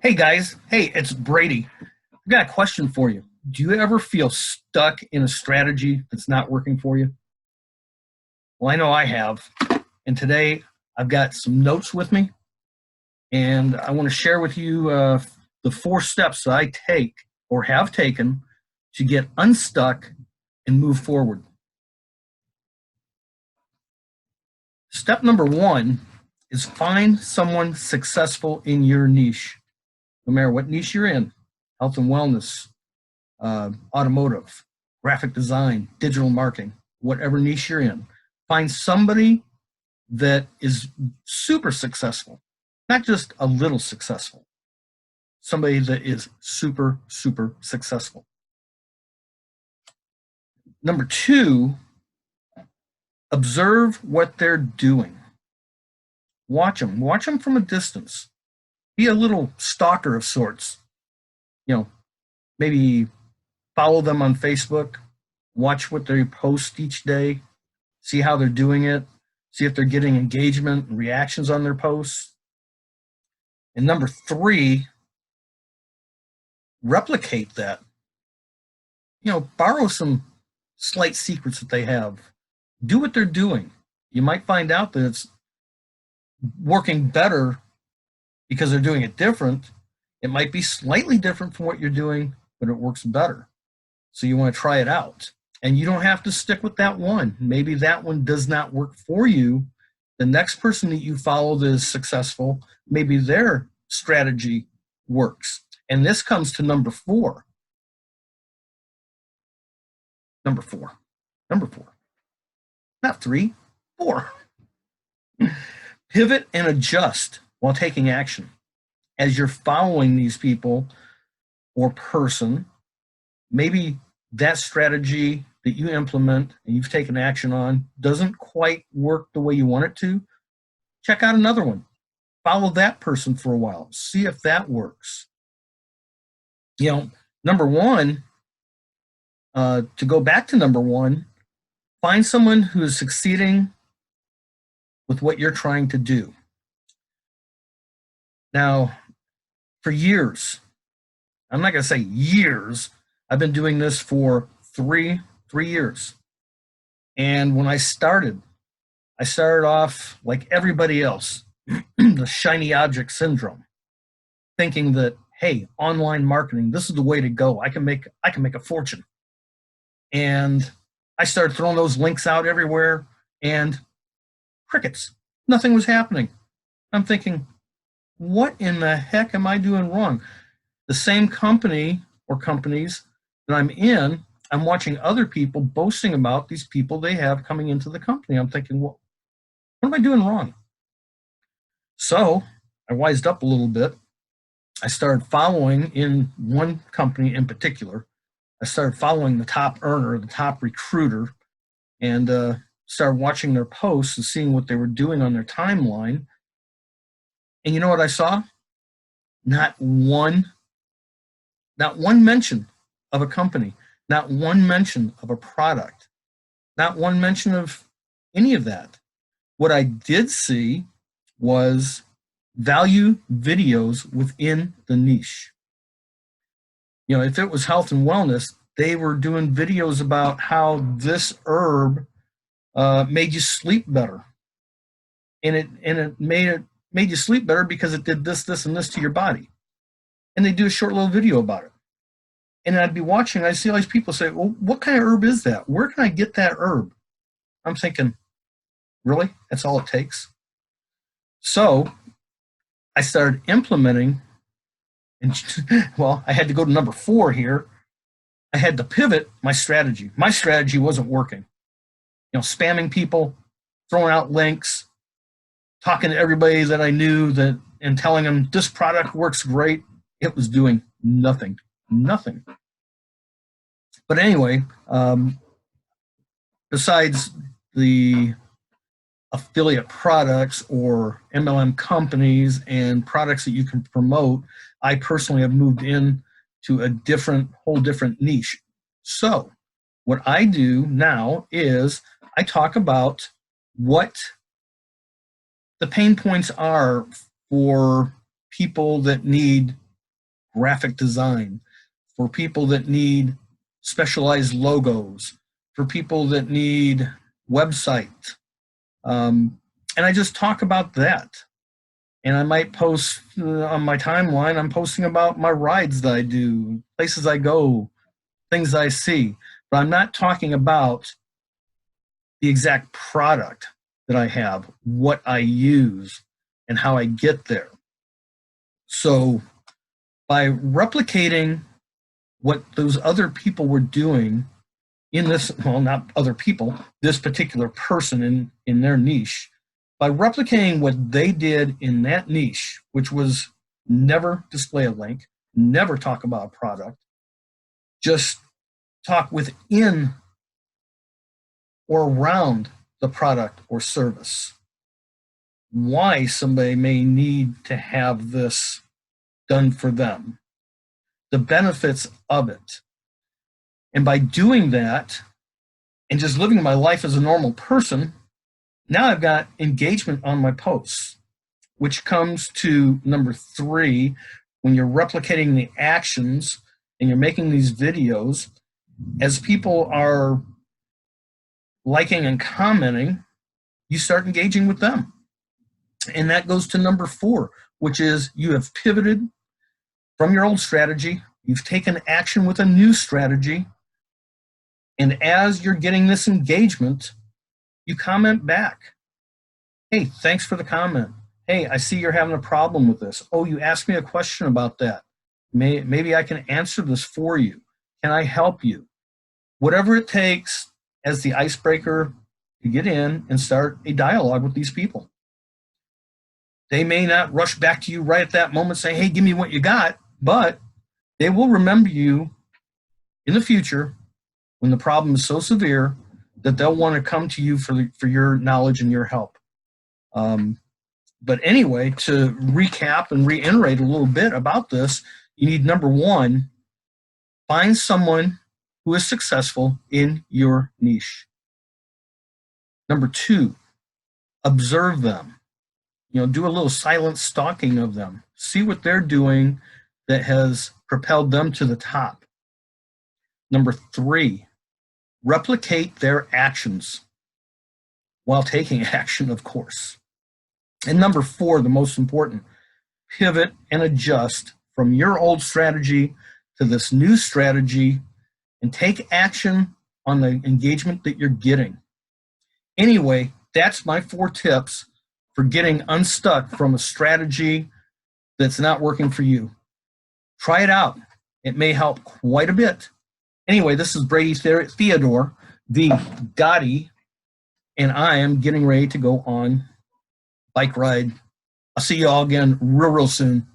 Hey guys, hey, it's Brady. I've got a question for you. Do you ever feel stuck in a strategy that's not working for you? Well, I know I have. And today I've got some notes with me, and I want to share with you the 4 steps that I take or have taken to get unstuck and move forward. Step number 1 is find someone successful in your niche, no matter what niche you're in: health and wellness, automotive, graphic design, digital marketing, whatever niche you're in. Find somebody that is super successful, not just a little successful, somebody that is super, super successful. Number 2, observe what they're doing. Watch them from a distance. Be a little stalker of sorts. Maybe follow them on Facebook, watch what they post each day, see how they're doing it, see if they're getting engagement and reactions on their posts. And number 3, replicate that. Borrow some slight secrets that they have. Do what they're doing. You might find out that it's working better because they're doing it different. It might be slightly different from what you're doing, but it works better. So you want to try it out. And you don't have to stick with that one. Maybe that one does not work for you. The next person that you follow that is successful, maybe their strategy works. And this comes to number 4. Number four. Not 3, 4. Pivot and adjust while taking action. As you're following these people or person, maybe that strategy that you implement and you've taken action on doesn't quite work the way you want it to. Check out another one. Follow that person for a while. See if that works. Number 1, to go back to number 1, find someone who is succeeding with what you're trying to do. Now, for years, I'm not going to say years, I've been doing this for 3 years. And when I started off like everybody else, the shiny object syndrome, thinking that, hey, online marketing, this is the way to go. I can make a fortune. And I started throwing those links out everywhere, and crickets. Nothing was happening. I'm thinking, what in the heck am I doing wrong? The same company or companies that I'm in, I'm watching other people boasting about these people they have coming into the company. I'm thinking, well, what am I doing wrong? So I wised up a little bit. I started following, in one company in particular, I started following the top earner, the top recruiter, and started watching their posts and seeing what they were doing on their timeline. And you know what I saw? Not one mention of a company, not one mention of a product, not one mention of any of that. What I did see was value videos within the niche. If it was health and wellness, they were doing videos about how this herb made you sleep better. And it made you sleep better because it did this, this, and this to your body. And they do a short little video about it. And I'd be watching, I'd see all these people say, well, what kind of herb is that? Where can I get that herb? I'm thinking, really? That's all it takes? So I started implementing, and well, I had to go to number 4 here. I had to pivot my strategy. My strategy wasn't working. Spamming people, throwing out links, talking to everybody that I knew and telling them this product works great. It was doing nothing. But anyway, besides the affiliate products or MLM companies and products that you can promote, I personally have moved in to a whole different niche. So what I do now is I talk about what the pain points are for people that need graphic design, for people that need specialized logos, for people that need website. And I just talk about that. And I might post on my timeline, I'm posting about my rides that I do, places I go, things I see. But I'm not talking about the exact product that I have, what I use, and how I get there. So by replicating what those other people were doing in this, well, not other people, this particular person in their niche, by replicating what they did in that niche, which was never display a link, never talk about a product, just talk within or around the product or service, why somebody may need to have this done for them, the benefits of it. And by doing that and just living my life as a normal person, now I've got engagement on my posts, which comes to number 3. When you're replicating the actions and you're making these videos, as people are liking and commenting, you start engaging with them. And that goes to number 4, which is you have pivoted from your old strategy. You've taken action with a new strategy. And as you're getting this engagement, you comment back. Hey, thanks for the comment. Hey, I see you're having a problem with this. Oh, you asked me a question about that. Maybe I can answer this for you. Can I help you? Whatever it takes as the icebreaker to get in and start a dialogue with these people. They may not rush back to you right at that moment saying, hey, give me what you got, but they will remember you in the future when the problem is so severe that they'll want to come to you for your knowledge and your help. But anyway, to recap and reiterate a little bit about this, you need, number 1, find someone who is successful in your niche. Number 2, observe them. Do a little silent stalking of them. See what they're doing that has propelled them to the top. Number 3, replicate their actions while taking action, of course. And number 4, the most important, pivot and adjust from your old strategy to this new strategy and take action on the engagement that you're getting. Anyway, that's my 4 tips for getting unstuck from a strategy that's not working for you. Try it out. It may help quite a bit. Anyway, this is Brady Theodore the Gotti, and I am getting ready to go on bike ride. I'll see you all again real soon.